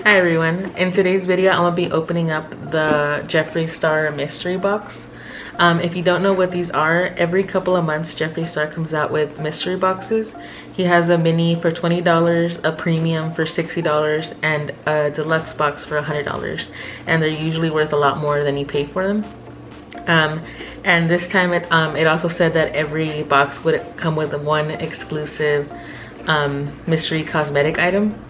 Hi everyone, in today's video I'm going to be opening up the Jeffree Star mystery box. If you don't know what these are, every couple of months Jeffree Star comes out with mystery boxes. He has a mini for $20, a premium for $60, and a deluxe box for $100. And they're usually worth a lot more than you pay for them. And this time it also said that every box would come with one exclusive mystery cosmetic item.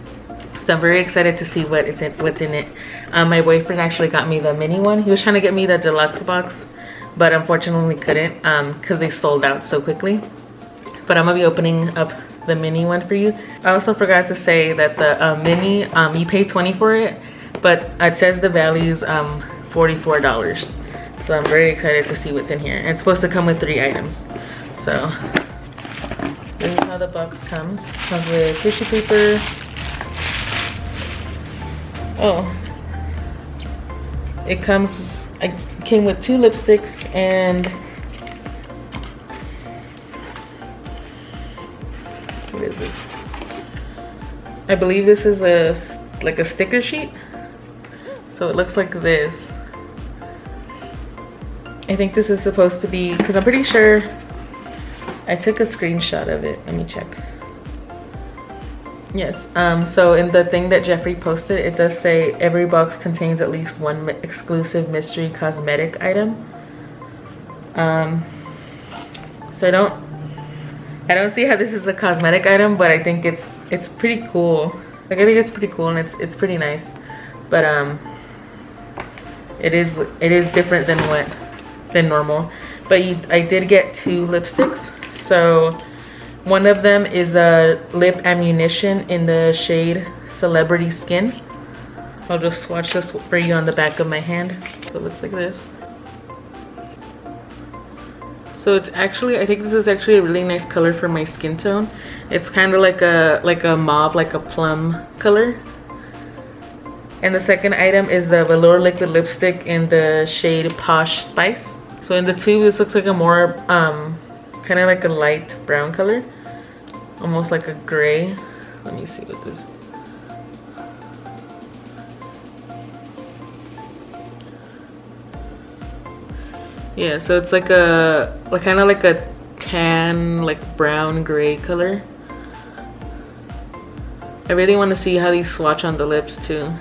So I'm very excited to see what's in it. My boyfriend actually got me the mini one. He was trying to get me the deluxe box, but unfortunately couldn't because they sold out so quickly. But I'm gonna be opening up the mini one for you. I also forgot to say that the mini, you pay $20 for it, but it says the value's $44. So I'm very excited to see what's in here. And it's supposed to come with 3 items. So this is how the box comes. Comes with tissue paper. Oh, it came with 2 lipsticks and what is this? I believe this is like a sticker sheet. So it looks like this. I think this is supposed to be, because I'm pretty sure I took a screenshot of it. Let me check. Yes, so in the thing that Jeffree posted, it does say every box contains at least one exclusive mystery cosmetic item. So I don't see how this is a cosmetic item, but I think it's pretty cool. Like I think it's pretty cool and it's pretty nice. But it is different than normal. But I did get 2 lipsticks. So one of them is a lip ammunition in the shade Celebrity Skin. I'll just swatch this for you on the back of my hand. So it looks like this. So it's actually, I think this is actually a really nice color for my skin tone. It's kind of like a mauve, like a plum color. And the second item is the velour liquid lipstick in the shade Posh Spice. So in the tube, this looks like a more kind of like a light brown color. Almost like a gray. Let me see what this. Yeah, so it's like kind of like a tan, like brown gray color. I really want to see how these swatch on the lips too.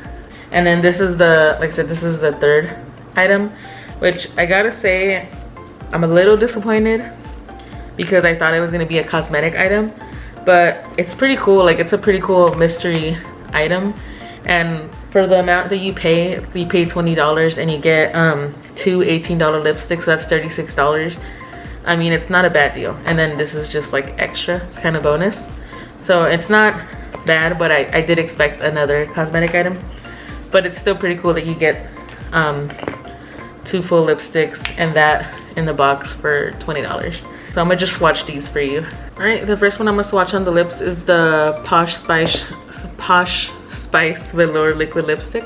And then this is like I said, this is the 3rd item, which I gotta say I'm a little disappointed because I thought it was gonna be a cosmetic item. But it's pretty cool. Like it's a pretty cool mystery item, and for the amount that you pay $20 and you get 2 $18 lipsticks, so that's $36. I mean, it's not a bad deal. And then this is just like extra, it's kind of bonus, so it's not bad. But I did expect another cosmetic item, but it's still pretty cool that you get 2 full lipsticks and that in the box for $20. So I'm gonna just swatch these for you. All right, the first one I'm gonna swatch on the lips is the Posh Spice Velour Liquid Lipstick.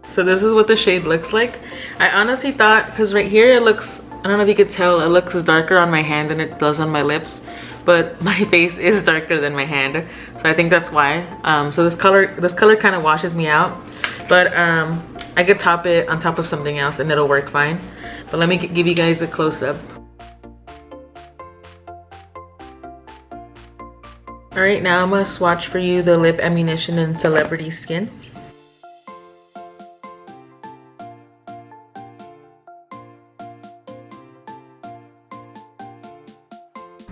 So this is what the shade looks like. I honestly thought, because right here it looks, I don't know if you could tell, it looks darker on my hand than it does on my lips. But my face is darker than my hand, so I think that's why. So this color kind of washes me out, but I could top it on top of something else and it'll work fine. But let me give you guys a close-up. All right, now I'm gonna swatch for you the lip ammunition in Celebrity Skin.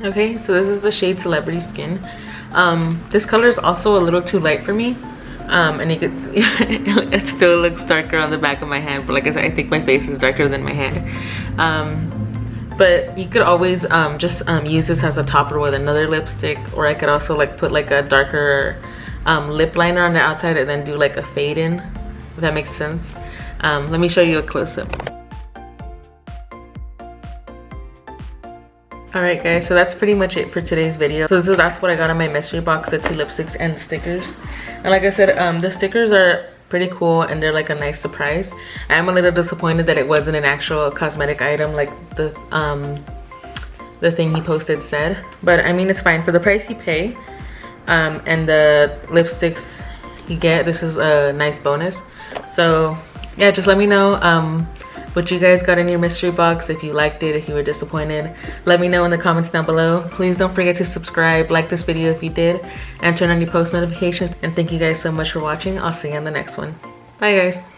Okay, so this is the shade Celebrity Skin. This color is also a little too light for me, and you can see it still looks darker on the back of my hand, but like I said, I think my face is darker than my hand. But you could always just use this as a topper with another lipstick, or I could also like put like a darker lip liner on the outside and then do like a fade in, if that makes sense. Let me show you a close-up. Alright guys, so that's pretty much it for today's video. So that's what I got in my mystery box, the 2 lipsticks and the stickers. And like I said, the stickers are pretty cool, and they're like a nice surprise. I am a little disappointed that it wasn't an actual cosmetic item like the thing he posted said, but I mean, it's fine for the price you pay. And the lipsticks you get, this is a nice bonus. So yeah, just let me know what you guys got in your mystery box. If you liked it, if you were disappointed, let me know in the comments down below. Please don't forget to subscribe, like this video if you did, and turn on your post notifications. And thank you guys so much for watching. I'll see you on the next one. Bye guys.